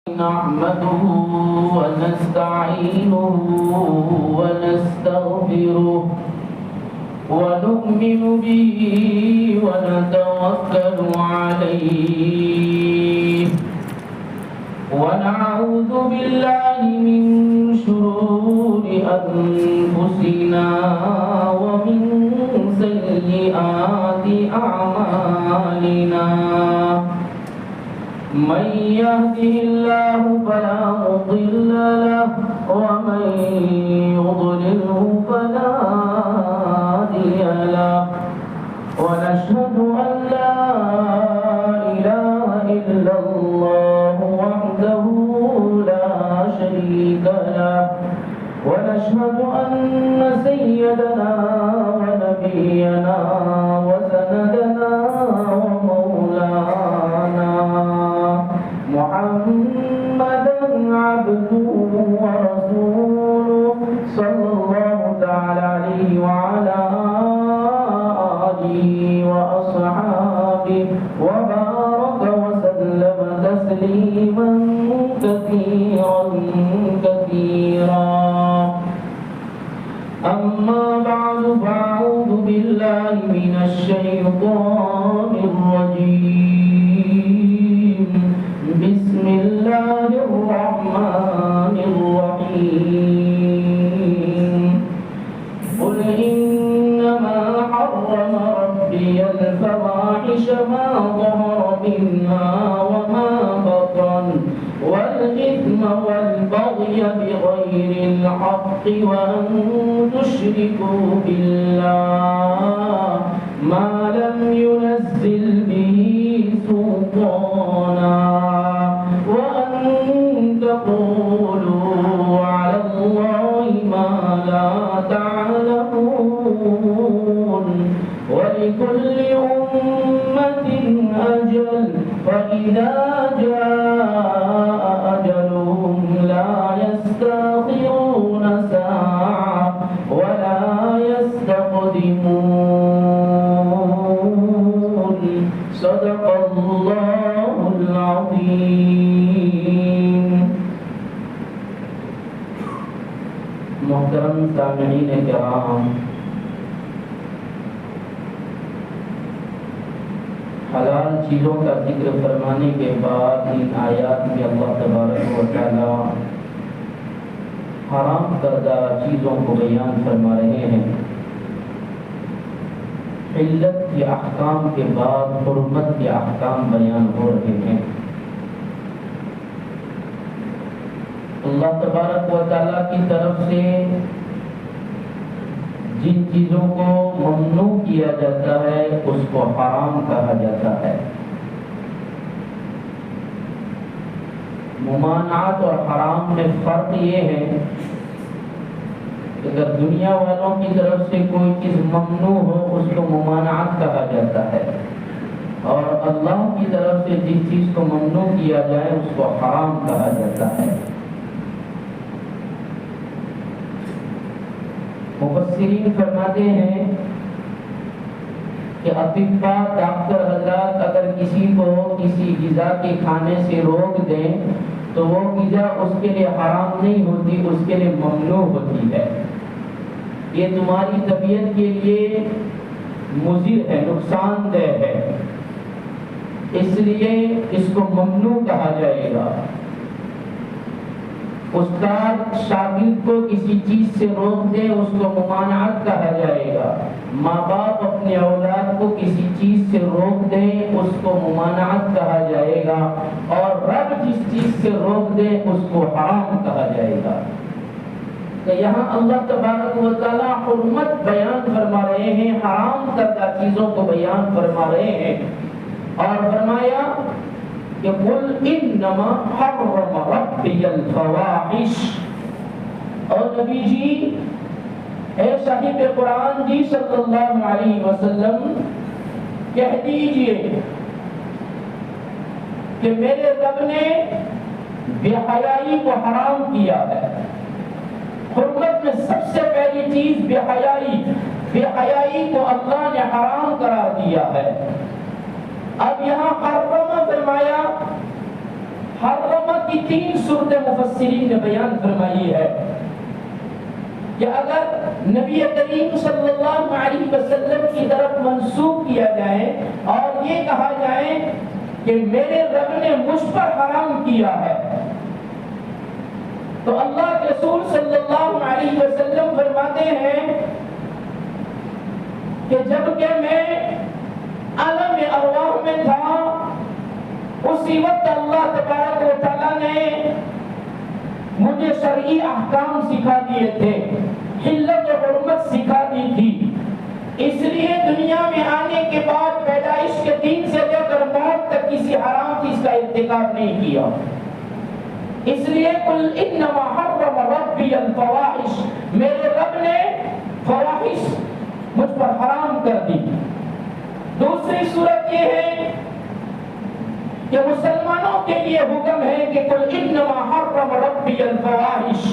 نحمده ونستعينه ونستغفره ونؤمن به ونتوكل عليه ونعوذ بالله من شرور أنفسنا ومن سيئات أعمالنا من يهده الله فلا مضل له ومن يضلله فلا هادي له ونشهد أن لا إله إلا الله وحده لا شريك له ونشهد أن سيدنا ونبينا وسندنا ومولانا محمدا عبده ورسوله صلى الله تعالى عليه وعلى آله وأصحابه وبارك وسلم تسليما كثيرا كثيرا أما بعد فأعوذ بالله من الشيطان الرجيم بسم الله الرحمن الرحيم قل إنما حرم ربي الفواحش ما ظهر منها وما بطن والإثم والبغي بغير الحق وأن تشركوا بالله ما لم ينزل به سلطانا وأن تقولوا على الله ما لا تعلمون ولكل أمة أجل فإذا جاء أجلهم لا يستأخرون ساعة ولا يستقدمون صدق الله العظيم. محترم سامعین کرام، حلال چیزوں کا ذکر فرمانے کے بعد ان آیات میں اللہ تبارک و تعالی حرام کردہ چیزوں کو بیان فرما رہے ہیں. علت کے احکام کے بعد حرمت کے احکام بیان ہو رہے ہیں. اللہ تبارک و تعالی کی طرف سے جن چیزوں کو ممنوع کیا جاتا ہے اس کو حرام کہا جاتا ہے. ممانعت اور حرام میں فرق یہ ہے کہ اگر دنیا والوں کی طرف سے کوئی چیز ممنوع ہو اس کو ممانعت کہا جاتا ہے، اور اللہ کی طرف سے جس چیز کو ممنوع کیا جائے اس کو حرام کہا جاتا ہے. مفسرین فرماتے ہیں کہ اطباء ڈاکٹر حضرات اگر کسی کو کسی غذا کے کھانے سے روک دیں تو وہ غذا اس کے لیے حرام نہیں ہوتی، اس کے لیے ممنوع ہوتی ہے. یہ تمہاری طبیعت کے لیے مضر ہے، نقصان دہ ہے، اس لیے اس کو ممنوع کہا جائے گا. استاد شاگرد کو کسی چیز سے روک دے اس کو ممانعت کہا جائے گا. ماں باپ اپنے اولاد کو کسی چیز سے روک دے اس کو ممانعت کہا جائے گا، اور رب جس چیز سے روک دے اس کو حرام کہا جائے گا. تو یہاں اللہ تبارک و تعالی حرمت بیان فرما رہے ہیں، حرام کردہ چیزوں کو بیان فرما رہے ہیں، اور فرمایا کہ قل انما حرم ربی الفواحش. اور نبی جی، اے صاحب قرآن جی صلی اللہ علیہ وسلم کہہ دیجئے کہ میرے رب نے بے حیائی کو حرام کیا ہے. حرمت میں سب سے پہلی چیز بے حیائی کو اللہ نے حرام قرار دیا ہے. اب یہاں حرم فرمایا، حرم محرمہ کی 3 صورتیں مفسرین نے بیان فرمائی ہے کہ اگر نبی کریم صلی اللہ علیہ وسلم کی طرف منسوب کیا جائے اور یہ کہا جائے کہ میرے رب نے مجھ پر حرام کیا ہے، تو اللہ کے رسول صلی اللہ علیہ وسلم فرماتے ہیں کہ جب کہ میں عالم ارواح میں تھا اسی وقت اللہ تبارک و تعالیٰ نے مجھے شرعی احکام سکھا دیے تھے، حلت و حرمت سکھا دی تھی، اس لیے دنیا میں آنے کے بعد پیدائش کے دن سے لے کر موت تک کسی حرام چیز کا ارتکاب نہیں کیا۔ اس لیے قل انما حرم ربی الفواحش، میرے رب نے فواحش مجھ پر حرام کر دی۔ دوسری صورت یہ ہے کہ مسلمانوں کے لیے حکم ہے کہ قل انما حرم ربی الفواحش،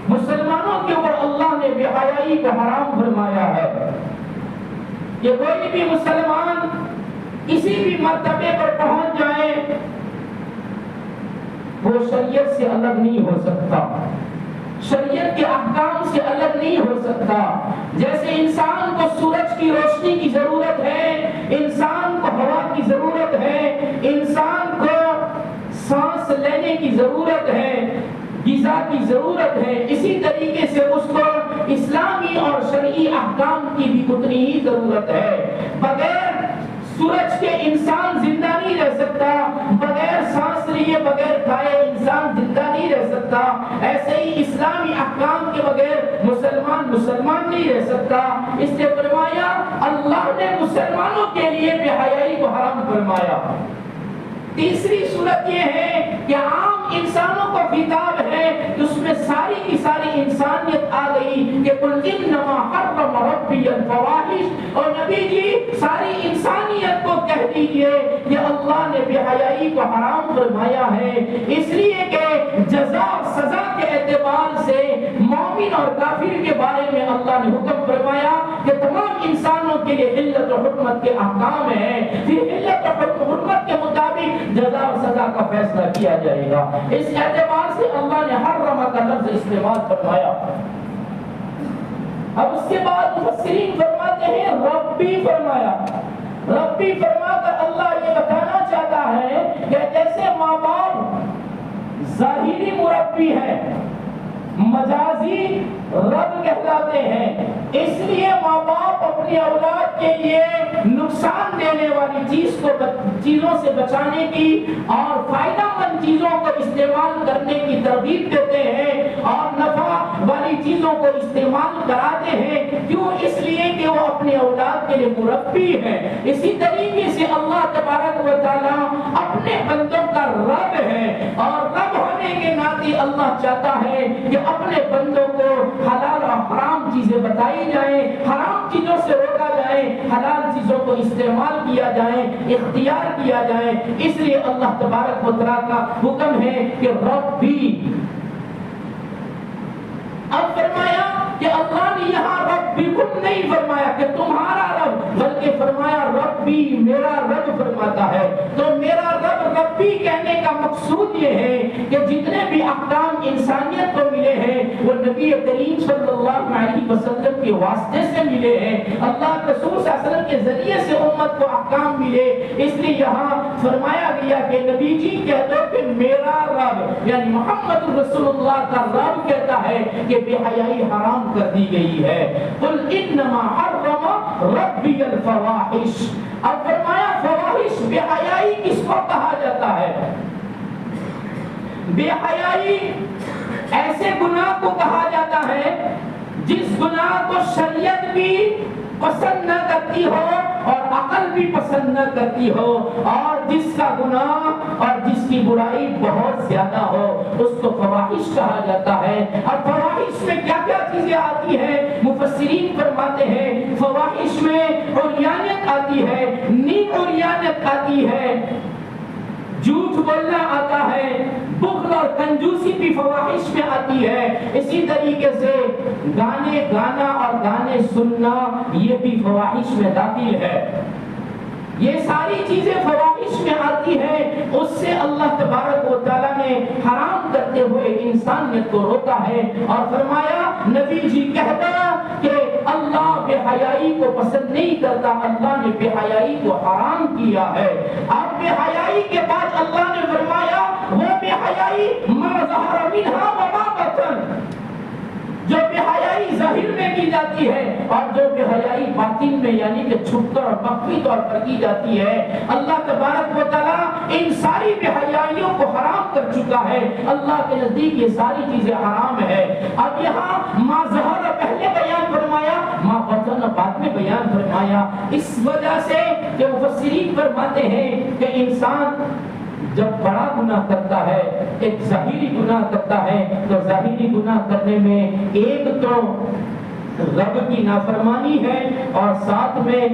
مسلمانوں کے اوپر اللہ نے بے حیائی کو حرام فرمایا ہے کہ کوئی بھی مسلمان کسی بھی مرتبے پر پہنچ جائے وہ شریعت سے الگ نہیں ہو سکتا، شریعت کے احکام سے الگ نہیں ہو سکتا۔ جیسے انسان کو سورج کی روشنی کی ضرورت ہے، انسان کو ہوا کی ضرورت ہے، انسان کو سانس لینے کی ضرورت ہے، غذا کی ضرورت ہے، اسی طریقے سے اس کو اسلامی اور شرعی احکام کی بھی اتنی ہی ضرورت ہے۔ بغیر سورج کے انسان زندہ نہیں رہ سکتا، بغیر سانس لیے بغیر کھائے انسان زندہ نہیں رہ سکتا، ایسے ہی اسلامی احکام کے بغیر مسلمان نہیں رہ سکتا۔ اس نے فرمایا اللہ نے مسلمانوں کے لیے بے حیائی کو حرام فرمایا۔ تیسری صورت یہ ہے کہ عام انسانوں کو خطاب ہے کہ اس میں ساری کی ساری انسانیت آ گئی کہ قل انما حرم ربی الفواحش، اور نبی جی ساری انسانیت کو کہہ دیجئے کہ اللہ نے بے حیائی کو حرام فرمایا ہے، اس لیے کہ جزا اور سزا کے اعتبار سے مومن اور کافر کے بارے میں اللہ نے حکم فرمایا کہ تمام انسانوں کے لیے حلت و حرمت کے احکام ہیں، پھر حلت و حرمت کے مطابق جزا اور سزا کا فیصلہ کیا جائے گا۔ اس اعتبار سے اللہ نے حرم کا لفظ استعمال فرمایا۔ اب اس کے بعد مفسرین فرماتے ہیں ربی فرمایا، ربی فرما کر اللہ یہ بتانا چاہتا ہے کہ جیسے ماں باپ ظاہری مربی ہے، مجازی رب کہلاتے ہیں، اس لیے ماں باپ اپنی اولاد کے لیے نقصان دینے والی چیزوں سے بچانے کی اور فائدہ مند چیزوں کو استعمال کرنے کی ترغیب دیتے ہیں اور نفع والی چیزوں کو استعمال کراتے ہیں۔ کیوں؟ اس لیے کہ وہ اپنی اولاد کے لیے مربی ہیں۔ اسی طریقے سے اللہ تبارک و تعالیٰ اپنے بندوں کا رب ہے، اور رب ہونے کے ناطے اللہ چاہتا ہے کہ اپنے بندوں کو حلال اور حرام چیزیں بتائی جائیں، حرام چیزوں سے روکا جائے، حلال چیزوں کو استعمال کیا جائے، اختیار کیا جائے۔ اس لیے اللہ تبارک و تعالیٰ کا حکم ہے کہ ربی۔ اب فرمایا کہ اللہ نے یہاں ربکم نہیں فرمایا کہ تمہارا رب، بلکہ فرمایا ربی، میرا رب فرماتا ہے۔ تو میرا رب ربی کہنے کا مقصود یہ ہے کہ جتنے بھی احکام انسانیت کو ملے ہیں وہ نبی کریم صلی اللہ علیہ وسلم کے واسطے سے ملے ہیں، اللہ کے رسول صلی اللہ علیہ وسلم کے ذریعے سے امت کو احکام ملے۔ اس لیے یہاں فرمایا گیا کہ نبی جی کہہ دو کہ میرا رب، یعنی محمد رسول اللہ کا رب کہتا ہے کہ بے حیائی حرام کر دی گئی ہے۔ قل انما حرم ربی الفواحش۔ اب فرمایا فواحش، بے حیائی کس کو کہا جاتا ہے؟ بے حیائی ایسے گناہ کو کہا جاتا ہے جس گناہ کو شریعت بھی پسند نہ کرتی ہو اور عقل بھی پسند نہ کرتی ہو، اور جس کا گناہ اور جس کی برائی بہت زیادہ ہو، اس کو فواحش کہا جاتا ہے۔ اور فواحش میں کیا کیا چیزیں آتی ہیں؟ مفسرین فرماتے ہیں فواحش میں عریانیت آتی ہے، نیک عریانیت آتی ہے، جھوٹ بولنا آتا ہے، بخل اور کنجوسی بھی فواحش میں آتی ہے، اسی طریقے سے گانے گانا اور گانے سننا یہ بھی فواحش میں داخل ہے۔ یہ ساری چیزیں فواحش خواہش میں آتی ہے اس سے اللہ تبارک و تعالیٰ نے حرام کرتے ہوئے انسانیت کو روکا ہے اور فرمایا نبی جی کہتا کہ اللہ بے حیائی کو پسند نہیں کرتا، اللہ نے بے حیائی کو حرام کیا ہے۔ اب بے حیائی کے بعد اللہ نے فرمایا وہ بے حیائی ما ظہر منہا وما بطن، جو بے حیائی ظاہر میں کی جاتی ہے اور جو بے حیائی باطن میں یعنی کہ چھپ کر اور مخفی طور پر کی جاتی ہے، اللہ تبارک و تعالیٰ ان ساری بے حیائیوں کو حرام کر چکا ہے۔ اللہ کے نزدیک یہ ساری چیزیں حرام ہے۔ اب یہاں ما ظہر پہلے بیان فرمایا، ما بطن بعد میں بیان فرمایا، اس وجہ سے کہ مفسرین فرماتے ہیں کہ انسان جب بڑا گناہ کرتا ہے، ایک ظاہری گناہ کرتا ہے، تو ظاہری گناہ کرنے میں ایک تو رب کی نافرمانی ہے اور ساتھ میں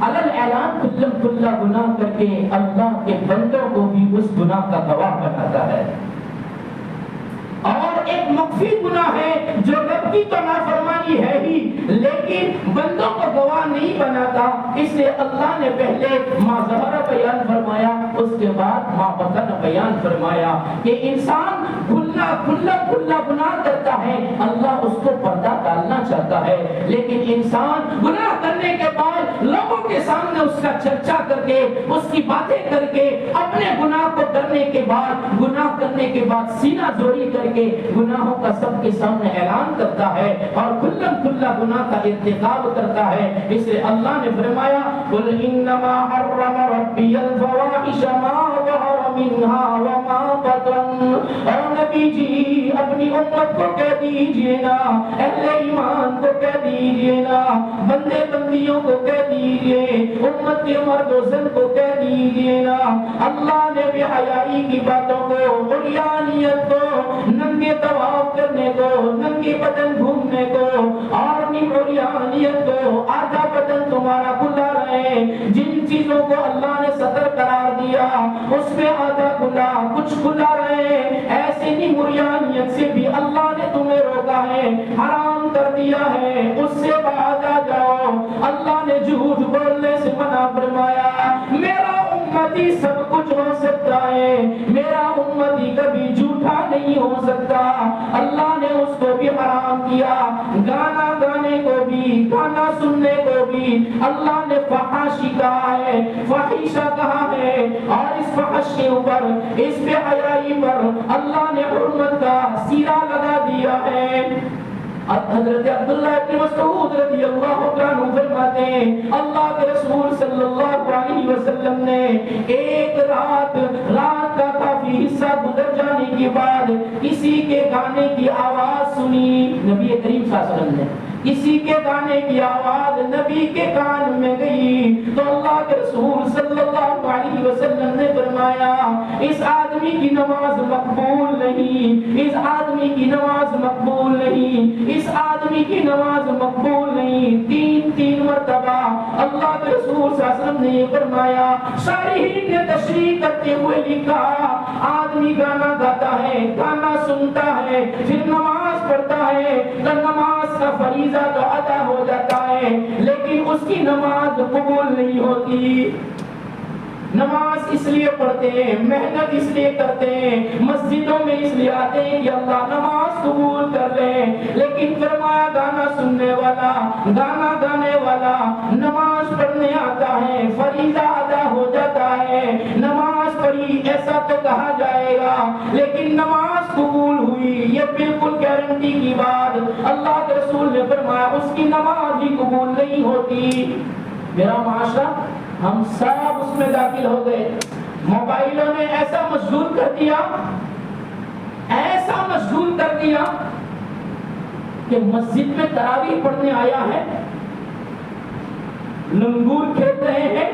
علل اعلان کلم کلا گناہ کر کے اللہ کے بندوں کو بھی اس گناہ کا گواہ بناتا ہے، اور ایک مخفی گناہ ہے جو رب کی تو نافرمانی ہے ہی لیکن بندوں کو گواہ نہیں بناتا، اس لیے اللہ نے پہلے ما ظہر بیان فرمایا، اس کے بعد ما بطن بیان فرمایا کہ انسان کھلا گناہ کرتا ہے، اللہ اس کو پردہ ڈالنا چاہتا ہے، لیکن انسان گناہ کرنے کے بعد لوگوں کے سامنے اس کا چرچا کر کے اس کی باتیں کر کے اپنے گناہ کو کرنے کے بعد گناہ کرنے کے بعد سینہ زوری کر کے گناہوں کا سب کے سامنے اعلان کرتا ہے اور کھلا گناہ کا ارتکاب کرتا ہے۔ اس لیے اللہ نے فرمایا قل انما حرم ربی الفواحش ما ظہر منها وما بطن، اور نبی جی اپنی امت کو کہہ دیجئے نا، اہل ایمان کو کہہ دیجئے نا، بندے بندیوں کو کہہ دیجئے، امت کے مرد و زن کو کہہ دیجئے نا، اللہ نے بے حیائی کی باتوں کو، عریانیت کو، ننگے طواف کرنے کو، ننگے بدن گھومنے کو، اور عریانیت کو، آدھا بدن تمہارا کھلا رہے، جن چیزوں کو اللہ نے سطر قرار دیا اس میں آدھا کھلا کچھ کھلا رہے، ایسے نہیں عریانیت سے بھی اللہ نے تمہیں روکا ہے، حرام کر دیا ہے، اس سے باز آ جاؤ۔ اللہ نے جھوٹ بولنے سے منع فرمایا، میرا امتی سب کچھ ہو سکتا ہے، میرا امتی کبھی جھوٹا نہیں ہو سکتا۔ اللہ نے اس کو بھی حرام کیا، گانا گانے کو بھی، گانا سننے کو بھی اللہ نے فحاشی کہا ہے، فحیشہ کہا ہے، اور اس فحش کے اوپر، اس بے حیائی پر اللہ نے حرمت کا سیرا لگا دیا ہے۔ حضرت عبداللہ ابن مسعود رضی اللہ عنہ فرماتے ہیں اللہ کے رسول صلی اللہ علیہ وسلم نے ایک رات کا کافی حصہ گزر جانے کے بعد کسی کے گانے کی آواز سنی، نبی کریم صلی اللہ علیہ وسلم نے کسی کے گانے کی آواز نبی کے کان میں گئی تو اللہ کے رسول صلی اللہ علیہ وسلم نے فرمایا اس آدمی کی نماز مقبول نہیں، اس آدمی کی نماز مقبول نہیں، اس آدمی کی نماز مقبول نہیں۔ تین مرتبہ اللہ کے رسول صلی اللہ علیہ وسلم نے یہ فرمایا۔ شارحین نے تشریح کرتے ہوئے لکھا آدمی گانا گاتا ہے، گانا سنتا ہے، پھر نماز پڑھتا ہے تو نماز کا فریضہ تو ادا ہو جاتا ہے لیکن اس کی نماز قبول نہیں ہوتی۔ نماز اس لیے پڑھتے ہیں، محنت اس لیے کرتے ہیں، مسجدوں میں اس لیے آتے ہیں کہ اللہ نماز قبول کر لے، لیکن فرمایا گانا سننے والا، گانا گانے والا نماز پڑھنے آتا ہے، فریضہ ادا ہو جاتا ہے، نماز پڑھی ایسا تو کہا جائے گا لیکن نماز قبول ہوئی یہ بالکل گارنٹی کی بات اللہ کے رسول نے فرمایا اس کی نماز ہی قبول نہیں ہوتی۔ میرا معاشرہ ہم سب اس میں داخل ہو گئے، موبائلوں نے ایسا مشغول کر دیا، ایسا مشغول کر دیا کہ مسجد میں تراویح پڑھنے آیا ہے، لنگور کھیل رہے ہیں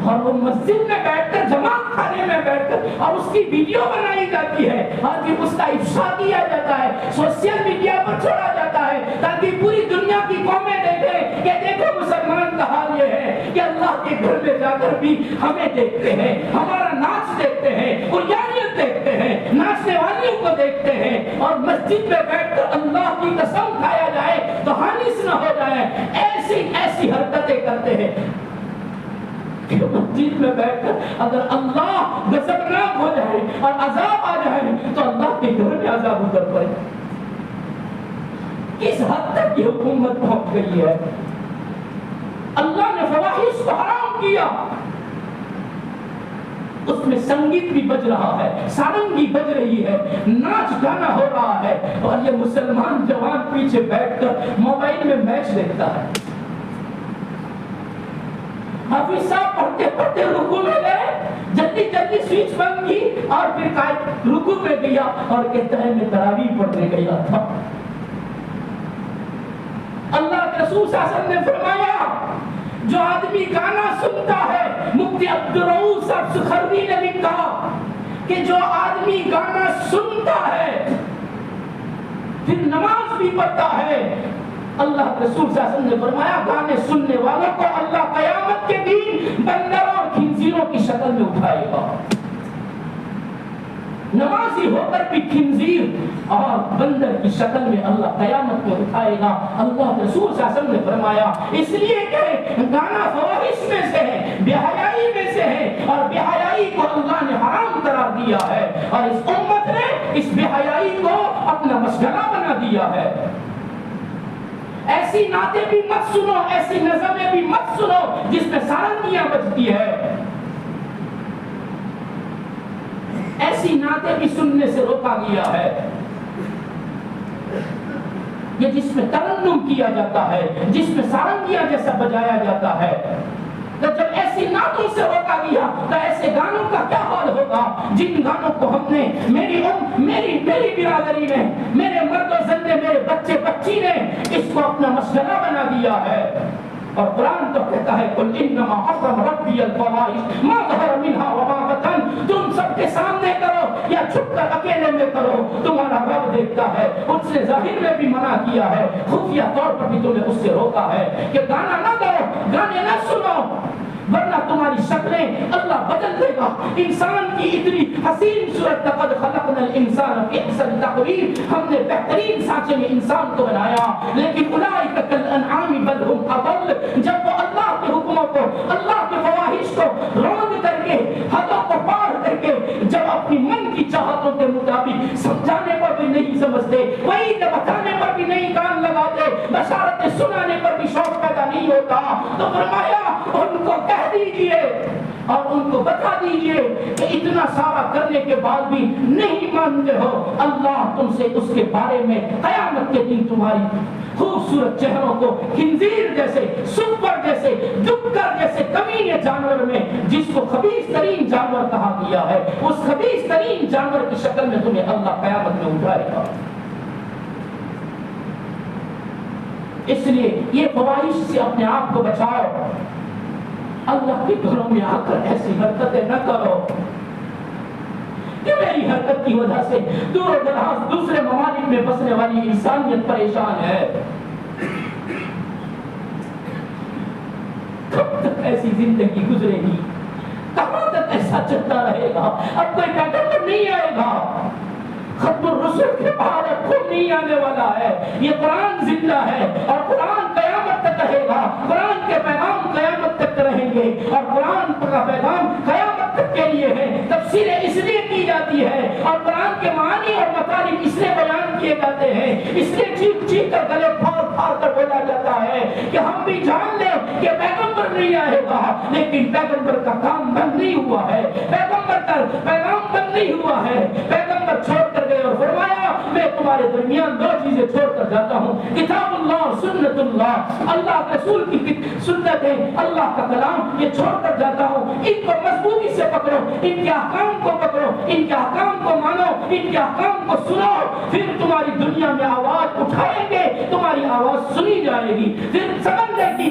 اور وہ مسجد میں بیٹھ کر جماعت خانے میں بیٹھ کر اور اس کی ویڈیو بنائی جاتی ہے اور پھر اس کا افشا کیا جاتا ہے، سوشل میڈیا پر چھوڑا جاتا ہے تاکہ پوری دنیا کی قومیں دیکھیں کہ دیکھو مسلمان کا حال یہ ہے کہ اللہ کے گھر میں جا کر بھی ہمیں دیکھتے ہیں، ہمارا ناچ دیکھتے ہیں، قربانیت دیکھتے ہیں، ناچنے والیوں کو دیکھتے ہیں، اور مسجد میں بیٹھ کر اللہ کی قسم کھایا جائے تو حانس نہ ہو جائے، ایسی حرکتیں کرتے ہیں۔ کہ مسجد میں بیٹھ کر اگر اللہ غضبناک ہو جائے اور عذاب آ جائے تو اللہ کے گھر میں عذاب اتر پڑے. کس حد تک یہ حکومت پہنچ گئی ہے. اللہ نے فواحش کو حرام کیا. اس میں سنگیت بھی بج رہا ہے, سارنگی بج رہی ہے, ناچ گانا ہو رہا ہے, اور یہ مسلمان جوان پیچھے بیٹھ کر موبائل میں میچ دیکھتا ہے. حافظ صاحب پڑھتے پڑھتے رکوع میں گئے, جلدی جلدی سوئچ بند کی اور پھر رکوع میں گیا اور کہتا ہے میں تراویح پڑھنے گیا تھا. اللہ کے رسول صلی اللہ علیہ وسلم نے فرمایا جو آدمی گانا سنتا ہے, مفتی عبدالرؤوف صاحب سکھروی نے لکھا کہ جو آدمی گانا سنتا ہے پھر نماز بھی پڑھتا ہے, اللہ کے رسول صلی اللہ علیہ وسلم نے فرمایا گانے سننے والوں کو اللہ قیامت کے دن بندروں اور خنزیروں کی شکل میں اٹھائے گا. نمازی ہو کر بھی خنزیر اور بندر کی شکل میں اللہ قیامت میں اٹھائے گا. اللہ کے رسول صلی اللہ علیہ وسلم نے فرمایا اس لیے کہ گانا فواحش میں سے ہے, بے حیائی میں سے ہے, اور بے حیائی کو اللہ نے حرام قرار دیا ہے, اور اس امت نے اس بے حیائی کو اپنا مشغلہ بنا دیا ہے. ایسی نعتیں بھی مت سنو, ایسی نظمیں بھی مت سنو جس میں سارنگیاں بجتی ہے. ایسی نعتیں بھی سننے سے روکا گیا ہے یہ جس میں ترنم کیا جاتا ہے, جس میں سارنگیاں جیسا بجایا جاتا ہے. جب ایسی نعتوں سے روکا گیا تو ایسے گانوں کا کیا حال ہوگا جن گانوں کو ہم نے میری برادری نے, میرے مرد و زن نے, میرے بچے بچی نے اس کو اپنا مشغلہ بنا دیا ہے. اور قرآن تو کہتا ہے قل انما حرم ربی الفواحش ما ظہر منها وما بطن. تم سب کے سامنے کرو یا چھپ کر اکیلے میں کرو, تمہارا رب دیکھتا ہے. اس نے ظاہر میں بھی منع کیا ہے, خفیہ طور پر بھی تمہیں اس سے روکا ہے کہ گانا نہ گاؤ, گانے نہ سنو, ورنہ تمہاری شکلیں اللہ بدل دے گا. انسان کی اتنی حسین صورت, لقد خلقنا الانسان فی احسن تقویم, ہم نے بہترین سانچے میں انسان کو بنایا, لیکن اولئک کالانعام بل هم اضل. جب وہ اللہ کے حکموں کو, اللہ کے فواحش کو روند کر کے, حدوں کو پار کر کے, جب اپنی من کی چاہتوں کے مطابق سمجھانے پر بھی نہیں سمجھتے, وعید بتانے پر بھی نہیں کان لگاتے, بشارتیں سنانے پر بھی شوق پیدا نہیں ہوتا, تو فرمایا ان کو کہہ دیجئے اور ان کو بتا دیجئے کہ اتنا سارا کرنے کے بعد بھی نہیں مانتے ہو, اللہ تم سے اس کے بارے میں قیامت کے دن تمہاری خوبصورت چہروں کو خنزیر جیسے, سپر جیسے, ڈکر جیسے کمینے جانور میں, جس کو خبیث ترین جانور کہا گیا ہے, اس خبیث ترین جانور کی شکل میں تمہیں اللہ قیامت میں اٹھائے گا. اس لیے یہ فواحش سے اپنے آپ کو بچاؤ. اللہ کے گھروں میں آ کر ایسی حرکتیں نہ کرو کہ میری حرکت کی وجہ سے دور و دراز دوسرے ممالک میں بسنے والی انسانیت پریشان ہے. کب تک ایسی زندگی گزرے گی, کہاں تک ایسا چلتا رہے گا؟ اب کوئی پیغمبر نہیں آئے گا, ختم الرسل کے بعد اب کوئی نہیں آنے والا ہے. یہ قرآن زندہ ہے اور قرآن قیامت تک رہے گا. قرآن کے پیغام قیامت تک رہیں گے اور قرآن کا پیغام قیامت تک کے لیے ہے. تفسیریں اس لیے کی جاتی ہے اور قرآن کے معنی اور مطالب اس لیے بیان کیے جاتے ہیں, اس لیے چیخ چیخ کر گلے پھاڑ پھاڑ کر بولا جاتا ہے کہ ہم بھی جان لیں کہ پیغمبر نہیں آئے گا, لیکن پیغمبر کا کام بند نہیں ہوا ہے, پیغمبر کا پیغام بند نہیں ہوا ہے. پیغمبر چھوڑ کر گئے اور فرمایا میں تمہارے درمیان دو چیزیں چھوڑ کر جاتا ہوں, کتاب اللہ اور سنت اللہ. اللہ کے رسول کی سنت ہے, اللہ کا کلام, یہ چھوڑ کر جاتا ہوں. ان کو مضبوطی سے پکڑو, ان کے احکام کو پکڑو, ان کے احکام کو مانو, ان کے احکام کو سنو, پھر تمہاری دنیا میں آواز اٹھائیں گے, تمہاری آواز سنی جائے گی. پھر سمندر کی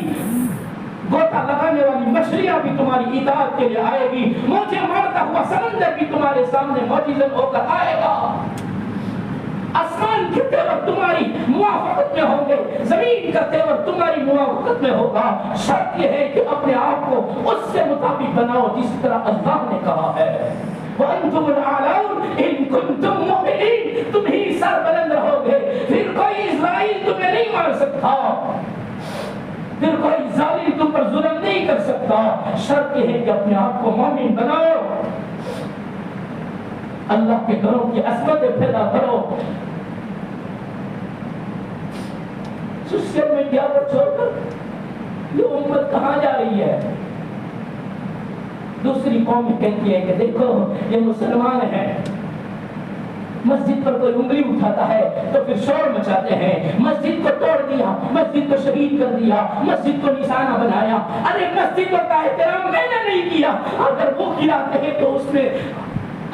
گوتا لگانے والی مچھلیاں بھی تمہاری اطاعت کے لیے آئے گی, موجیں مارتا ہوا سمندر بھی تمہارے سامنے معجزہ ہو کر آئے گا. آسمان کے تیور تمہاری موافقت میں ہوں گے, زمین کا تیور تمہاری موافقت میں ہوگا. شرط یہ ہے کہ اپنے آپ کو اس سے مطابق بناؤ جس طرح اللہ نے کہا ہے. وَأَنْتُمُ الْأَعْلَوْنَ إِن كُنتُم مُؤْمِنِينَ, تم ہی سر بلند رہو گے, پھر کوئی اسرائیل تمہیں نہیں مار سکتا, پھر کوئی ظالم تم پر ظلم نہیں کر سکتا، شرط یہ ہے کہ اپنے آپ کو مومن بناؤ، اللہ کے گھروں کی عظمتیں پیدا کرو۔ سوشل میڈیا پر چھوڑ کر یہ امت کہاں جا رہی ہے؟ دوسری قوم کہتی ہے کہ دیکھو یہ مسلمان ہیں، مسجد پر کوئی انگلی اٹھاتا ہے تو پھر شور مچاتے ہیں، مسجد کو توڑ دیا، مسجد کو شہید کر دیا، مسجد کو نشانہ بنایا۔ ارے مسجد کا احترام میں نے نہیں کیا، اگر وہ کھلاتے ہیں تو اس میں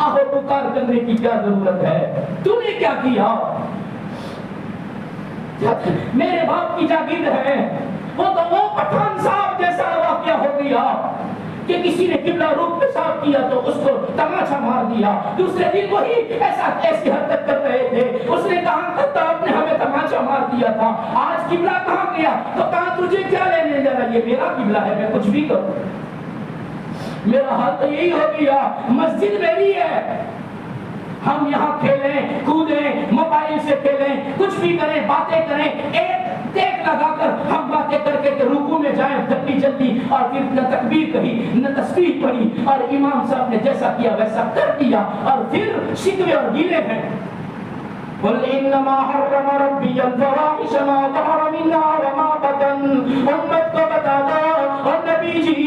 آہو پکار کرنے کی کیا ضرورت ہے؟ تو نے کیا کیا؟ میرے باپ کی جاگیر ہے، وہ تو وہ پٹھان صاحب جیسا واقعہ ہو گیا کہ کسی نے قبلہ رخ پیشاب کیا تو اس کو تماچا مار دیا، دوسرے دن وہی ایسی حرکت کر رہے تھے، اس نے کہا کہ آپ نے ہمیں تماچا مار دیا تھا، آج قبلہ کہاں گیا؟ تو کہا تجھے کیا لینے جا رہا، یہ میرا قبلہ ہے، میں کچھ بھی کروں، میرا حال تو یہی ہو گیا، مسجد میری ہے، ہم یہاں کھیلیں کودیں موبائل سے کھیلیں کچھ بھی کریں باتیں کریں، ایک ٹیک لگا کر ہم باتیں کر کے رکوع میں جائیں جلدی جلدی، اور پھر نہ تکبیر کہی نہ تسبیح پڑھی، اور امام صاحب نے جیسا کیا ویسا کر دیا، اور پھر شکوے اور گیلے ہیں۔ قل انما حرم ربی الفواحش ما ظہر منها وما بطن، امت کو بتا دو، اور نبی جی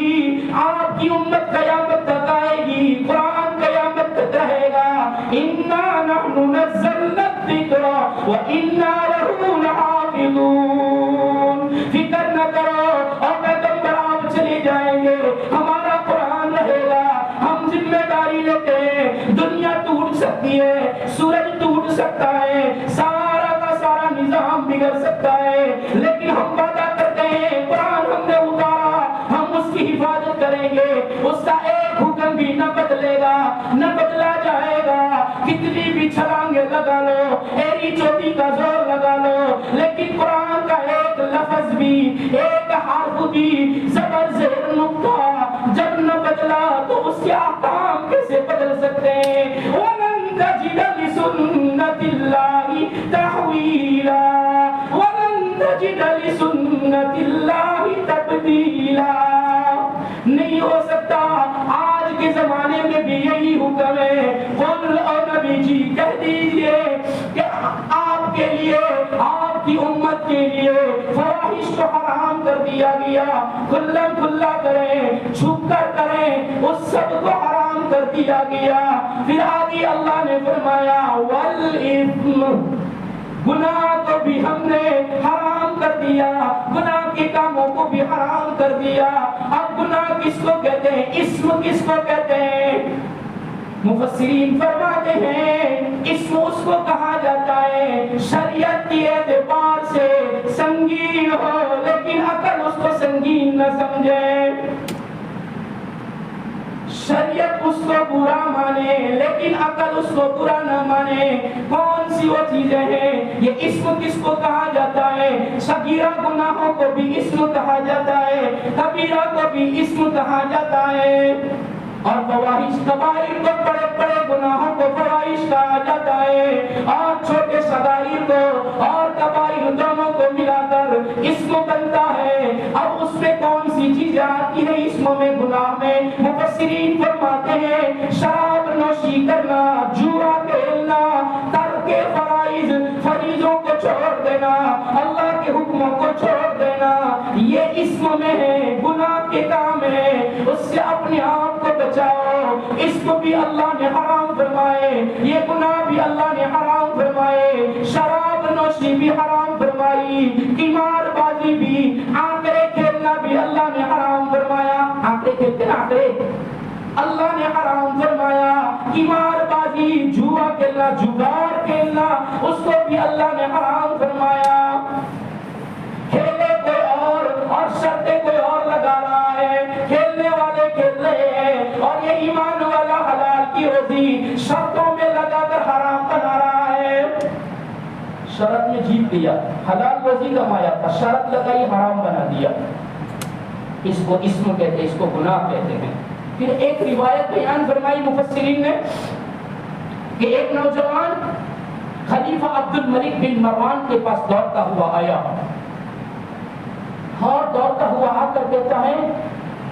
آپ کی امت قیامت تک آئے گی، قرآن قیامت تک رہے گا، انا نحن نزلنا الذکر وانا لہ لحافظون، فکر نہ کرو، اور پیغمبر آپ چلے جائیں گے، ہمارا قرآن رہے گا، ہم ذمہ داری لیتے ہیں، دنیا ٹوٹ سکتی ہے، سورج ٹوٹ سکتا ہے، سارا کا سارا نظام بگڑ سکتا ہے، لیکن ہم وعدہ کرتے ہیں قرآن ہم نے اتارا، ہم اس کی حفاظت کریں گے، اس کا ایک حکم بھی نہ بدلے گا، نہ بدلا جائے گا، کتنی بھی چھلانگیں لگا لو، ایری چوٹی کا زور لگا لو، لیکن قرآن کا ایک لفظ بھی، ایک حرف بھی، زبر زیر نقطہ جب نہ بدلا تو اس کے احکام کیسے بدل سکتے ہیں؟ وَلَن تَجِدَ لِسُنَّةِ اللَّهِ تَحْوِيلًا وَلَن تَجِدَ لِسُنَّةِ اللَّهِ تَبْدِيلًا، نہیں ہو سکتا، آج کے زمانے میں بھی یہی حکم ہے، قل او نبی جی کہہ دیجئے کہ آپ کے لیے، آپ کی امت کے لیے فواحش کو حرام کر دیا گیا، کھلا کھلا کریں چھپ کر کریں اس سب کو حرام کر دیا گیا، پھر آگے اللہ نے فرمایا والإثم، گناہ کو بھی ہم نے حرام کر دیا، گناہ کے کاموں کو بھی حرام کر دیا۔ اب گناہ کس کو کہتے ہیں، اسم کس کو کہتے ہیں؟ مفسرین فرماتے ہیں اسم اس کو کہا جاتا ہے شریعت کی اعتبار سے سنگین ہو لیکن عقل اس کو سنگین نہ سمجھے، شریعت اس کو برا مانے لیکن عقل اس کو برا نہ مانے۔ کون سی وہ چیزیں ہیں؟ یہ اسم کس کو کہا جاتا ہے؟ صغیرہ گناہوں کو بھی اسم کہا جاتا ہے، کبیرہ کو بھی اسم کہا جاتا ہے، اور فواحش کبائر کو، بڑے بڑے گناہوں کو فواحش کہا جاتا ہے، اور چھوٹے صغائر کو اور کبائر دونوں کو ملا کر اسم بنتا ہے۔ اب اس میں کون سی چیزیں آتی ہیں اسم میں، گناہ میں؟ مفسرین فرماتے ہیں شراب نوشی کرنا، جوا کھیلنا، ترک فرائض، فریضوں کو چھوڑ دینا، اللہ کے حکموں کو چھوڑ دینا، یہ اسم میں ہے، گناہ کے کام ہے، اس سے اپنے آپ کو بچاؤ۔ اس کو بھی اللہ نے حرام فرمائے، یہ گناہ بھی اللہ نے حرام فرمائے، شراب نوشی بھی حرام فرمائی، قمار بازی بھی، آنکڑے کھیلنا بھی اللہ نے حرام فرمایا، آنکڑے کھیلتے نا آنکڑے، اللہ نے حرام فرمایا، قمار بازی، جوا کھیلنا، جگار کھیلنا، اس کو بھی اللہ نے حرام فرمایا۔ کھیلے کوئی اور شرطیں کوئی اور لگا رہا ہے، کھیلنے والے کھیل رہے ہیں، اور یہ ایمان والا حلال کی روزی شرطوں میں لگا کر حرام بنا رہا ہے۔ شرط میں جیت گیا، حلال روزی کمایا تھا، شرط لگائی حرام بنا دیا، اس کو اسم کہتے ہیں، اس کو گناہ کہتے ہیں۔ پھر ایک روایت بیان فرمائی مفسرین نے کہ ایک نوجوان خلیفہ عبد الملک بن مروان کے پاس دوڑتا ہوا آیا، اور دوڑتا ہوا آ کر کہتا ہے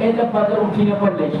એટલે ફજર ઉઠીને પડ લેશે।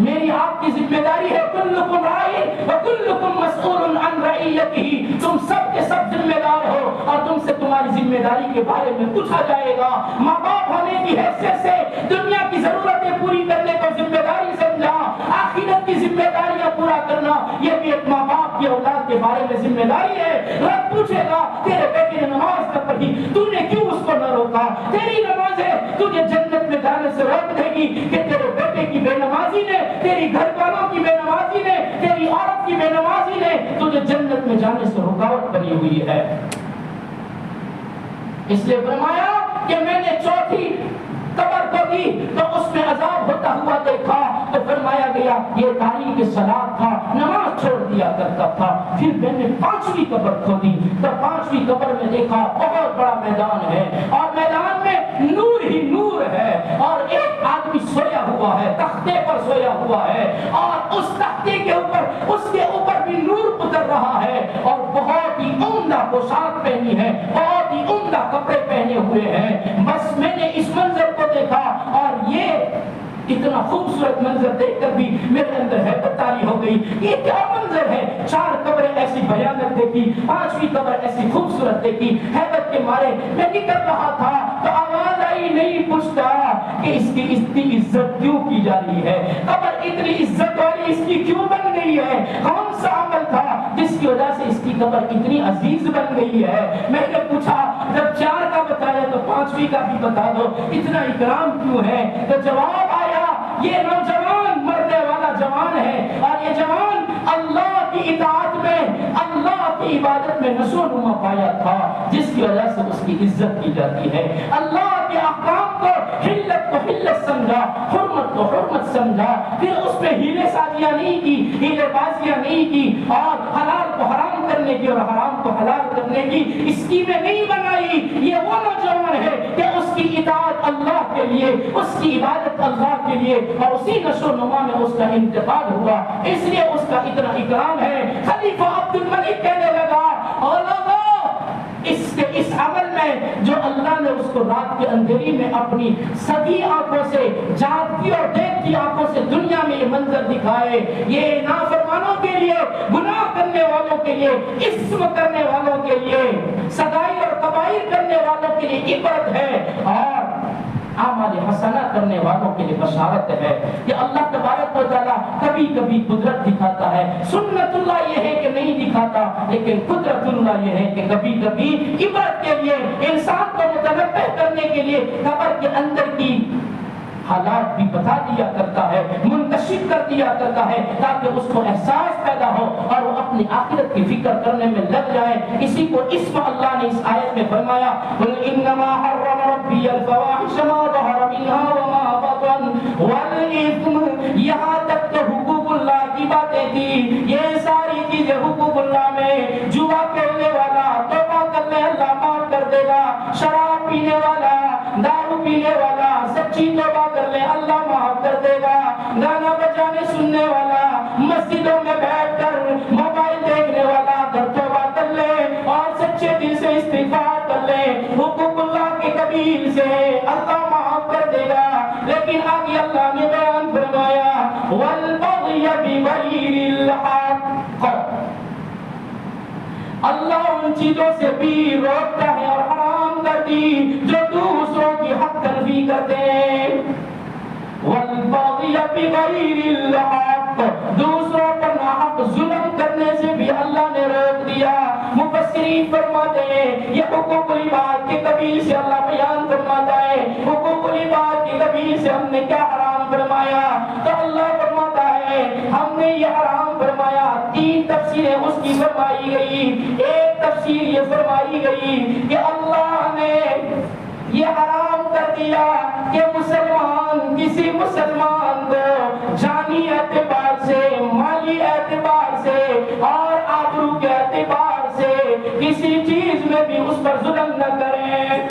میری آپ کی ذمہ داری ہے کلکم رائی وکلکم مسئول عن رعیتہ، تم سب کے سب ذمہ دار ہو اور تم سے تمہاری ذمہ داری کے بارے میں پوچھا جائے گا۔ ماں باپ ہونے کی حیثیت سے دنیا کی ضرورتیں پوری کرنے کو ذمہ داری سمجھا، آخرت کی ذمہ داریاں پورا کرنا یہ بھی ایک ماں باپ کی اولاد کے بارے میں ذمہ داری ہے۔ رب پوچھے گا تیرے بیٹے نے نماز نہ پڑھی، تو نے کیوں اس کو نہ روکا؟ تیری نماز ہے تجھے جنت میں جانے سے روک دے گی کہ تیرے بیٹے کی بے نمازی نے، تیری گھر والوں کی بے نمازی نے، تیری عورت کی بے نمازی نے تجھے جنت میں جانے سے رکاوٹ بنی ہوئی ہے۔ اس لیے فرمایا کہ میں نے چوتھی قبر کو دی تو اس میں عذاب ہوتا ہوا دیکھا، تو فرمایا گیا یہ تاریخ صلاۃ تھا، نماز چھوڑ دیا کرتا تھا۔ پھر میں نے پانچویں قبر کھولی تو پانچویں قبر میں دیکھا بہت بڑا میدان ہے اور میدان میں نور ہی نور ہے اور ایک آدمی سویا ہوا ہے، تختے پر سویا ہوا ہے اور اس تختے کے اوپر اس کے اوپر بھی نور اتر رہا ہے اور بہت ہی عمدہ پوشاک پہنی ہے، بہت ہی عمدہ کپڑے پہنے ہوئے ہیں۔ بس میں نے اس منظر کو دیکھا اور یہ اتنا خوبصورت منظر دیکھ کر بھی میرے اندر حیرت طاری ہو گئی، یہ کیا منظر ہے؟ چار قبریں ایسی بھیانک دیکھی، پانچویں قبر ایسی خوبصورت دیکھی، حیرت کے مارے میں نکل رہا تھا تو آواز آئی نہیں پوچھتا کہ اس کی اتنی عزت کیوں کی جا رہی ہے، قبر اتنی عزت والی اس کی کیوں بن گئی ہے، کون سا عمل تھا جس کی وجہ سے اس کی قبر اتنی عزیز بن گئی ہے؟ میں نے پوچھا جب چار کا بتایا تو پانچویں کا بھی بتا دو، اتنا اکرام کیوں ہے؟ تو جواب آیا یہ نوجوان مرنے والا جوان ہے اور یہ جوان اللہ کی اطاعت میں، اللہ کی عبادت میں نشو و نما پایا تھا جس کی وجہ سے اس کی عزت کی جاتی ہے۔ اللہ کے احکام کو حلت کو حلت سمجھا، حرمت کو حرمت سمجھا، پھر اس میں ہیلے سازیاں نہیں کی، ہیلے بازیاں نہیں کی اور حلال کو حرام کرنے کی اور حرام کو حلال کرنے کی اسکیمیں نہیں بنائی۔ یہ وہ نوجوان ہے کہ اس کی اطاعت اللہ کے لیے، اس کی عبادت اللہ کے لیے اور اسی نشو و نما میں اس کا انتقال ہوا، اس لیے اس کا اتنا اکرام ہے۔ خلیفہ عبد الملک کہنے لگا اور لوگوں اس عمل میں جو اللہ نے اس کو رات کے اندھیری میں اپنی سگی آنکھوں سے، جاگتی اور دیکھتی آنکھوں سے دنیا میں یہ منظر دکھائے، یہ نافرمانوں کے لیے، گناہ کرنے والوں کے لیے، اسم کرنے والوں کے لیے، سگائی اور کبائر کرنے والوں کے لیے عبرت ہے اور اعمال حسنہ کرنے والوں کے لیے بشارت ہے کہ اللہ تبارک و تعالیٰ کبھی کبھی قدرت دکھاتا ہے۔ سنت اللہ یہ ہے کہ نہیں دکھاتا، لیکن قدرت اللہ یہ ہے کہ کبھی کبھی عبرت کے لیے، انسان کو متنبہ کرنے کے لیے قبر کے اندر کی حالات بھی بتا دیا کرتا ہے، منتشر کر دیا کرتا ہے تاکہ اس کو احساس پیدا ہو اور وہ اپنی آخرت کی فکر کرنے میں لگ جائے۔ اسی کو اسم اللہ نے اس آیت میں فرمایا قُلْ إِنَّمَا حَرَّمَ رَبِّيَ الْفَوَاحِشَ مَا ظَهَرَ مِنْهَا وَمَا بَطَنَ وَالْإِثْمَ، یہاں تک کہ حقوق اللہ کی باتیں تھی، یہ ساری چیزیں حقوق اللہ میں، جوا کھیلنے والا توبہ کر لے اللہ معاف کر دے گا، شراب پینے والا، دارو پینے والا سچی توبہ کر لے اللہ معاف کر دے گا، گانا بجانے سننے والا، مسجدوں میں بیٹھ کر موبائل دیکھنے والا اگر توبہ کر لے اور سچے دل سے استغفار کر لے، حقوق اللہ کے قبیل سے اللہ معاف کر دے گا۔ لیکن آگے اللہ نے بیان فرمایا وَالْبَغْيَ بِغَيْرِ الْحَقِّ، اللہ ان چیزوں سے بھی روکتا ہے اور حرام کر دی جو دوسروں کی حق تلفی کرتے ہیں۔ وَالْبَغْيَ بِغَيْرِ الْحَقِّ، دوسروں پر ناحق ظلم کرنے سے بھی اللہ نے روک دیا۔ مفسرین فرماتے ہیں یہ حقوق العباد کے قبیل سے اللہ بیان فرماتا ہے، حقوق العباد کے قبیل سے ہم نے کیا حرام فرمایا؟ تو اللہ فرماتا ہے ہم نے یہ حرام فرمایا، تین تفسیریں اس کی فرمائی گئی۔ ایک تفسیر یہ فرمائی گئی کہ اللہ نے یہ حرام کر دیا کہ مسلمان کسی مسلمان کو جانی اعتبار سے، مالی اعتبار سے اور آبرو کے اعتبار سے کسی چیز میں بھی اس پر ظلم نہ کریں۔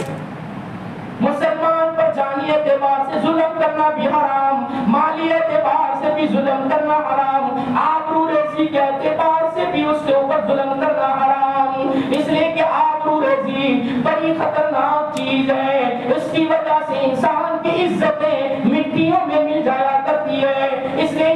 مسلمان پر جانی اعتبار سے ظلم کرنا بھی حرام، مالی اعتبار سے بھی ظلم کرنا حرام، آبرو ریزی کے اعتبار سے بھی اس کے اوپر ظلم کرنا حرام، اس لیے کہ آبرو ریزی بڑی خطرناک چیز ہے، اس کی وجہ سے انسان کی عزتیں مٹیوں میں مل جایا کرتی ہے، اس لیے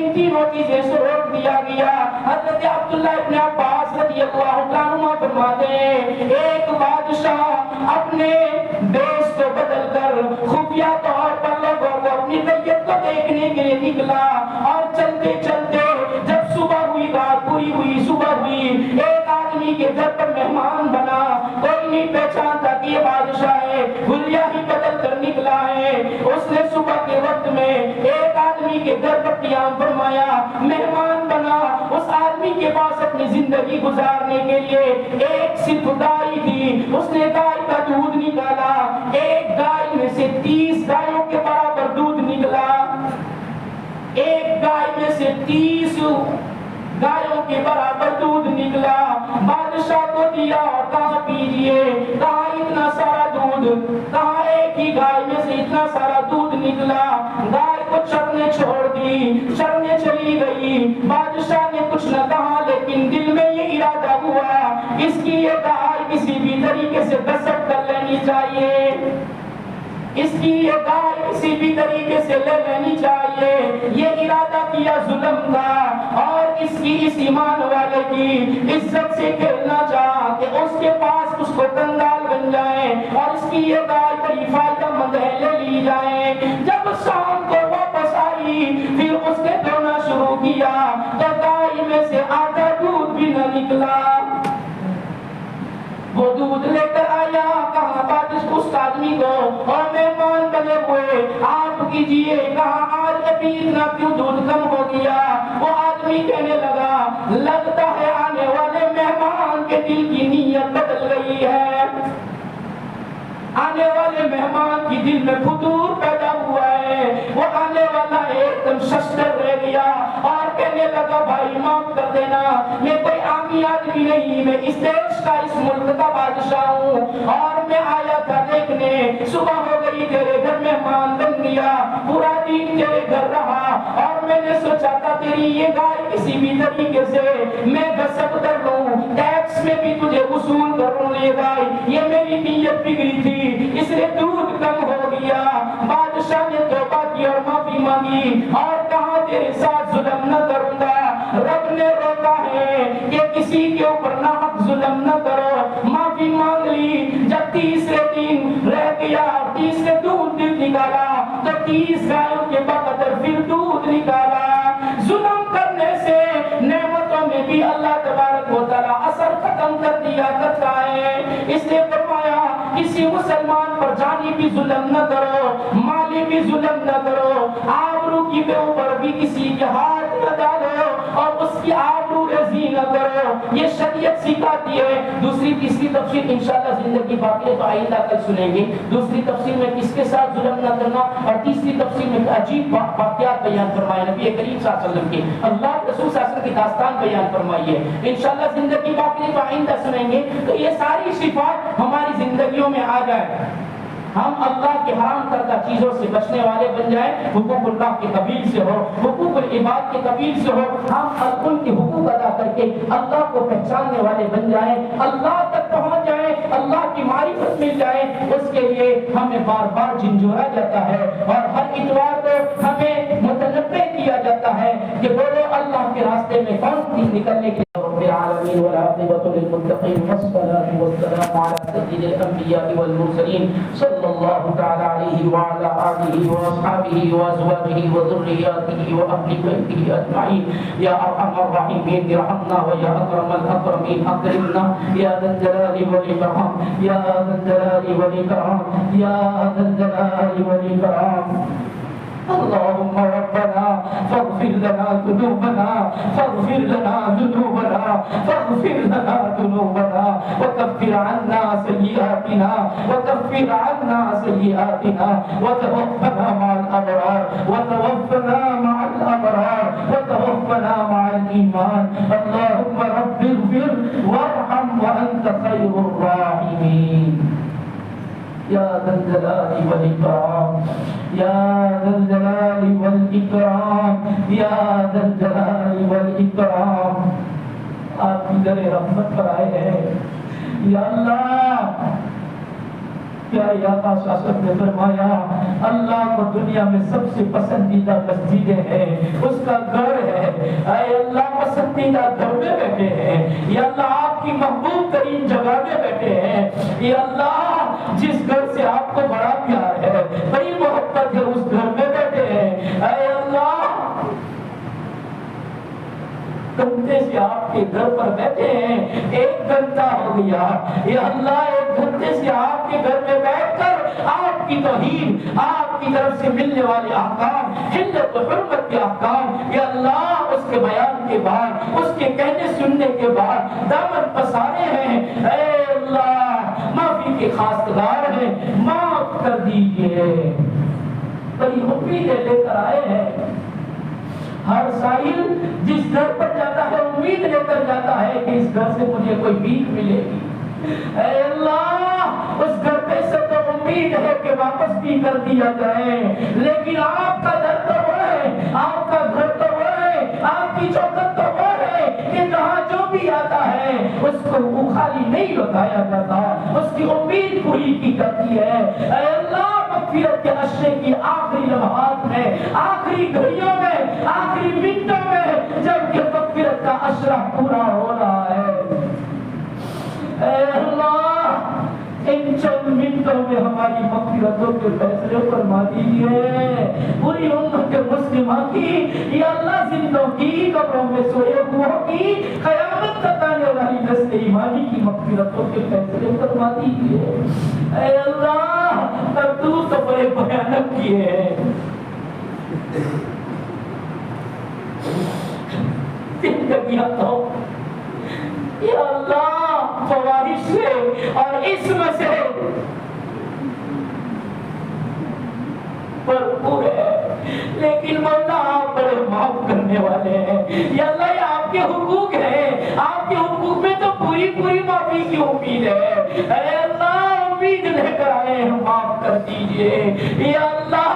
اپنے بیس کو بدل کر خفیہ طور پر لوگوں کو اپنی طبیعت کو دیکھنے کے لیے نکلا، اور چلتے چلتے جب صبح ہوئی، رات پوری ہوئی، صبح ہوئی، ایک آدمی کے گھر پر مہمان بنا، کوئی نہیں پہچانتا کہ یہ بادشاہ ہے، حلیہ ہی بدل کر نکلا ہے۔ اس نے صبح کے وقت میں ایک آدمی کے گھر پر قیام فرمایا، مہمان بنا، اس آدمی کے پاس اپنی زندگی گزارنے کے لیے ایک صرف گائے تھی، اس نے گائے کا دودھ نکالا، ایک گائے میں سے 30 گایوں کے برابر دودھ نکلا، ایک گائے میں سے 30 گایوں کے برابر دودھ نکلا، بادشاہ کو دیا، اور کہا پیجئے، کہا اتنا سارا دودھ، کہا ایک ہی گائے میں سے اتنا سارا دودھ نکلا، گائے کو چرنے چھوڑ دی، چرنے چلی گئی، بادشاہ نے کچھ نہ کہا، لیکن دل میں یہ ارادہ ہوا اس کی یہ گائے کسی بھی طریقے سے غصب کر لینی چاہیے، اس کی یہ گائے کسی بھی طریقے سے لے لینی چاہیے، یہ ارادہ کیا ظلم کا، اور اس کی اس ایمان والے کی عزت سے کھیلنا چاہا کہ اس کے پاس اس کو کنگال بن جائے، اور اس کی یہ گائے بڑی فائدہ مند ہے، لے لی جائے۔ جب شام کو واپس آئی، پھر اس نے دھونا شروع کیا تو گائے میں سے آدھا دودھ بھی نہ نکلا، وہ دودھ لے کر آیا، کہا بادشاہ اس آدمی کو، اور مہمان بنے ہوئے، آپ کیجئے، کہا آج ابھی اتنا کیوں دودھ کم ہو گیا؟ وہ آدمی کہنے لگا، لگتا ہے آنے والے مہمان کے دل کی نیت بدل گئی ہے، آنے والے مہمان کی دل میں فتور پیدا ہوا ہے، وہ آنے والا ایک دم ششتر رہ گیا، اور کہنے لگا بھائی معاف کر دینا، میں کوئی عامی آدمی نہیں، میں اس دیش کا، اس ملک کا بادشاہ ہوں، اور میں آیا تھا دیکھنے، صبح ہو گئی، تیرے گھر مہمان بن گیا، پورا دن تیرے گھر رہا، اور میں نے سوچا تھا تیری یہ گائے کسی بھی طریقے سے میں غصب کر لوں، ٹیکس میں بھی تجھے وصول کر لوں یہ گائے، یہ میری نیت بگڑی تھی، اس لیے دودھ کم ہو گیا۔ بادشاہ نے توبہ کی اور معافی مانگی، اور کہا تیرے ساتھ ظلم نہ کروں گا، رب نے روکا ہے کہ کسی کے اوپر ناحق ظلم نہ کرو، معافی مانگ لی۔ جب تیسرے دن رہ گیا، تیسرے دودھ نکالا تو 30 گایوں کے بقدر پھر دودھ نکالا۔ ظلم کرنے سے نعمتوں میں بھی اللہ تبارک و تعالیٰ اثر ختم کر دیا کرتا ہے، اس لیے فرمایا کسی مسلمان پر جانی بھی ظلم نہ کرو، مالی بھی ظلم نہ کرو، آبرو کی کے اوپر بھی کسی کے ہاتھ نہ ڈالو، اور اس کی آبرو ریزی نہ کرو، یہ شریعت سکھاتی ہے۔ دوسری تیسری تفسیر انشاءاللہ زندگی باقی ہے تو آئندہ کل سنیں گے، دوسری تفسیر میں کس کے ساتھ ظلم نہ کرنا، اور تیسری تفسیر میں عجیب واقعات بیان فرمائے نبی کریم صلی اللہ علیہ وسلم کی، اللہ رسول صلی اللہ علیہ وسلم کی داستان بیان فرمائی ہے، انشاءاللہ زندگی باقی ہے تو آئندہ سنیں گے، تو یہ ساری صفات ہماری زندگیوں میں آ جائے، ہم اللہ کے حرام کردہ چیزوں سے بچنے والے بن جائیں، حقوق اللہ کے قبیل سے ہو، حقوق العباد کے قبیل سے ہو، ہم ان کے حقوق ادا کر کے اللہ کو پہچاننے والے بن جائیں، اللہ تک پہنچ جائیں، اللہ کی معرفت مل جائے، اس کے لیے ہمیں بار بار جھنجھوڑا جاتا ہے، اور ہر اتوار کو ہمیں متنبہ کیا جاتا ہے کہ بولو اللہ کے راستے میں کون سی نکلنے کے رب العالمین والعاقبۃ للمتقین والصلاة والسلام علی سید الانبیاء والمرسلین صلی اللہ تعالی علیہ وعلی آلہ واصحابہ وازواجہ وذریاتہ واہل بیتہ اجمعین، یا ارحم الراحمین ارحمنا ویا اکرم الاکرمین اکرمنا، یا ذا الجلال والاکرام، یا ذا الجلال والاکرام، یا ذا الجلال والاکرام۔ اللهم ربنا فاغفر لنا ذنوبنا، فاغفر لنا ذنوبنا، فاغفر لنا ذنوبنا، وكفر عنا سيئاتنا، وكفر عنا سيئاتنا، وتوفنا مع الأبرار، وتوفنا مع الأبرار، وتوفنا مع الإيمان۔ اللهم رب اغفر وارحم وأنت خير الراحمين، یا ذا الجلال والإکرام، یا ذا الجلال والإکرام، یا ذا الجلال والإکرام۔ آپ کی در رحمت پر آئے ہیں یا اللہ، پیارے آقا صلی اللہ علیہ وسلم نے فرمایا اللہ کو دنیا میں سب سے پسندیدہ مسجدیں ہیں، اس کا گھر ہے، اے اللہ پسندیدہ گھر میں بیٹھے ہیں، یا اللہ آپ کی محبوب ترین جگہ میں بیٹھے ہیں، یا اللہ جس گھر سے آپ کو بڑا پیار ہے، بڑی محبت ہے، اس گھر میں بیٹھے ہیں، اے اللہ گھنٹے سے آپ کے گھر پر بیٹھے ہیں، 1 گھنٹہ ہو گیا، یا اللہ 1 گھنٹے سے آپ کے گھر میں بیٹھ کر آپ کی توحید، آپ کی طرف سے ملنے والے احکام، حلت و حرمت کے احکام، یا اللہ اس کے بیان کے بعد، اس کے کہنے سننے کے بعد دامن پسارے ہیں، اے اللہ معافی کے خواستگار ہیں، معاف کر دیجئے۔ بڑی امیدیں لے کر آئے ہیں، ہر سائل جس گھر پر جاتا ہے امید لے کر جاتا ہے کہ اس گھر سے مجھے کوئی بھیک ملے گی، اے اللہ اس گھر پہ سے تو امید ہے کہ واپس بھی کر دیا جائے، لیکن آپ کا در تو وہ ہے، آپ کا گھر تو وہ ہے، آپ کی چوکٹ تو وہ ہے کہ جہاں جو بھی آتا ہے اس کو وہ خالی نہیں لوٹایا جاتا، اس کی امید پوری کی جاتی ہے۔ اے اللہ مغفرت کے عشرے کی آخری لمحات میں، آخری گھڑیوں میں، آخری منٹوں میں جب کہ مغفرت کا عشرہ پورا ہو رہا ہے، اے اللہ ان چند منٹوں میں ہماری مغفرتوں کے فیصلے فرما دیجیے، پوری امت مسلمہ کی، یا اللہ زندوں کی، قبروں میں سوئے ہوئوں کی، قیامت تک آنے والی نسل ایمانی کی مغفرتوں کے فیصلے فرما دیجیے۔ اے اللہ کرتوت تو بڑے بھیانک کیے ہیں، زندگیاں تو یا اللہ فواہش سے اور اسم سے بھرپور ہے، لیکن مولا آپ بڑے معاف کرنے والے ہیں، یا اللہ یہ آپ کے حقوق ہیں، آپ کے حقوق میں تو پوری پوری معافی کی امید ہے، اے اللہ امید لے کر آئے ہیں، معاف کر دیجئے، یا اللہ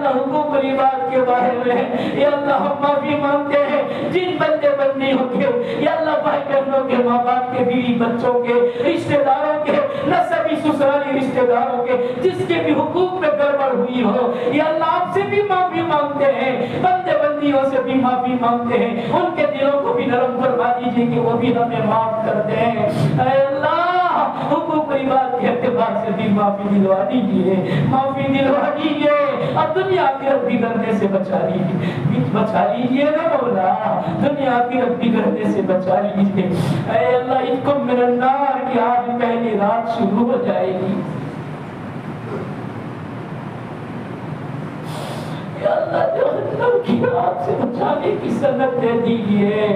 حقوق العباد کے بارے میں یا اللہ ہم معافی مانگتے ہیں، جن بندے بندیوں کے، یا اللہ بھائی بہنوں کے، ماں باپ کے، بیوی بچوں کے، رشتہ داروں کے، نسبی سسرالی رشتہ داروں کے، جس کے بھی حقوق میں گڑبڑ ہوئی ہو، یا اللہ آپ سے بھی معافی مانگتے ہیں، بندے بندیوں سے بھی معافی مانگتے ہیں، ان کے دلوں کو بھی نرم فرما دیجیے کہ وہ بھی ہمیں معاف کر دیں، اے اللہ حقوق العباد کے اعتبار سے بھی معافی دلوا دیجیے، معافی دلوا دیجیے، اب دنیا کی رب بگڑنے سے بچا لیجیے نا مولا، دنیا کی رب بگڑنے سے بچا لیجیے، اے اللہ اتکم من النار کی آج پہلی رات شروع ہو جائے گی، یا اللہ جہنم کی آگ سے بچانے کی سند دے دیجیے،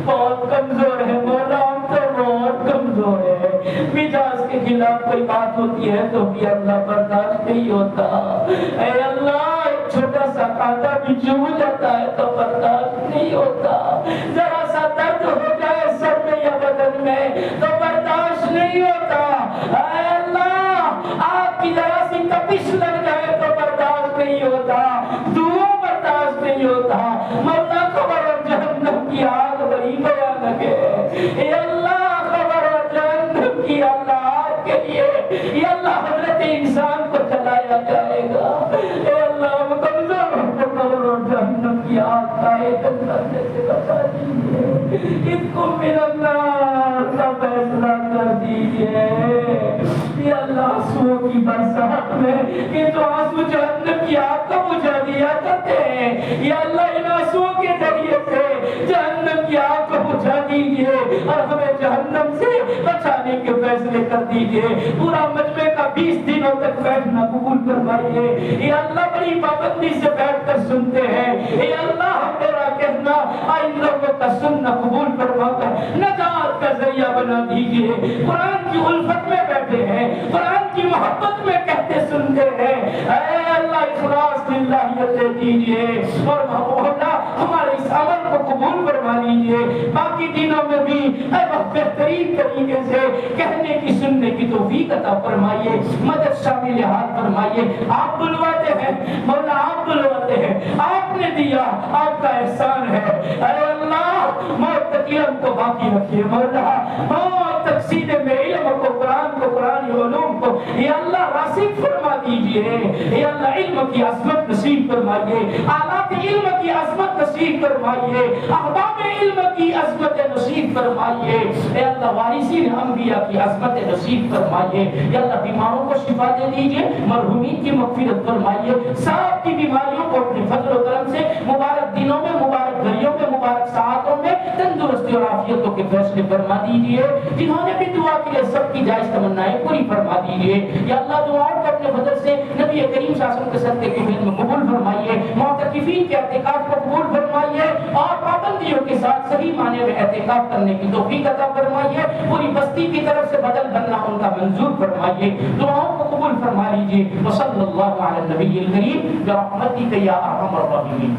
بہت کمزور ہے مولا، ہم تو بہت کمزور ہے، مزاج کے خلاف کوئی بات ہوتی ہے تو بھی اللہ برداشت نہیں ہوتا، اے اللہ ایک چھوٹا سا کانٹا بھی چبھ جاتا ہے تو برداشت نہیں ہوتا، ذرا سا درد ہو جائے سر میں یا بدن میں تو برداشت نہیں ہوتا، اے اللہ آپ کی ذرا سی تپش لگ جائے تو برداشت نہیں ہوتا، دعا برداشت نہیں ہوتا، مولا خبر اور جہنم کی آگ بڑی بھیانک ہے، اے اللہ خبر اور جہنم کی آگ کے لیے یا اللہ حضرت انسان کو چلایا جائے گا، اے اللہ ہم کمزور خبر اور جہنم کی آگ کا ایک کرنے سے بچا دیجیے، اس کو من النار کا فیصلہ کر دیجیے، یا اللہ آنسوؤں کی برسات میں کہ جو آنسو جہنم کی آگ کا بجھا دیا کرتے ہیں، یا اللہ ان آنسوؤں کے ذریعے سے جہنم کی آگ کو بجھا دیجیے اور ہمیں جہنم سے بچانے کے فیصلے کر دیجیے، پورا مجمع کا 20 دنوں تک بیٹھنا قبول فرمائیے، یا اللہ بڑی پابندی سے بیٹھ کر سنتے ہیں، یا اللہ میرا کہنا ان لوگوں کا سننا قبول فرما کر نجات کا ذریعہ بنا دیجیے، قرآن کی الفت میں بیٹھے ہیں، قرآن کی محبت میں کہتے سنتے ہیں، اے اللہ اخلاص للہیت دے دیجیے اور مولا ہمارے اس عمل کو قبول فرما لیجیے، باقی دنوں میں بھی اے بہترین طریقے سے کہنے کی سننے کی توفیق عطا فرمائیے، مدد شامل حال فرمائیے، آپ بلواتے ہیں مولا، آپ بلواتے ہیں، آپ نے دیا، آپ کا احسان ہے، اے اللہ موت تک علم کو باقی رکھیے مولا، موت تک سینے میں علم کو، قرآن کو قرآن ساری علوم کو یا اللہ راسخ فرما دیجئے، یا اللہ علم کی عظمت نصیب فرمائیے، آلات علم کی عظمت نصیب فرمائیے، احباب علم کی عظمت نصیب فرمائیے، اے اللہ وارثین انبیاء کی عظمت نصیب فرمائیے، یا اللہ بیماروں کو شفا دے دیجئے، مرحومین کی مغفرت فرمائیے، سب کی بیماریوں کو اپنے فضل و کرم سے مبارک دنوں میں، مبارک گھڑیوں میں، مبارک ساعتوں میں تندرستی اور عافیتوں کے فیصلے فرما دیجئے، جنہوں نے بھی دعا کے لیے سب کی جائز تمنائیں پوری فرما دیجئے، یا اللہ دعاؤں کو اپنے فضل سے نبی کریم صلی اللہ علیہ وسلم کے صدقے کے خدمت میں قبول فرمائیے، معتکفین کے اعتکاف کو قبول فرمائیے اور پابندیوں کے ساتھ صحیح معنی میں اعتکاف کرنے کی توفیق عطا فرمائیے، پوری بستی کی طرف سے بدل بننا ان کا منظور فرمائیے، دعاؤں کو قبول فرما لیجیے، وصلی اللہ علی النبی الکریم برحمتک یا ارحم الراحمین۔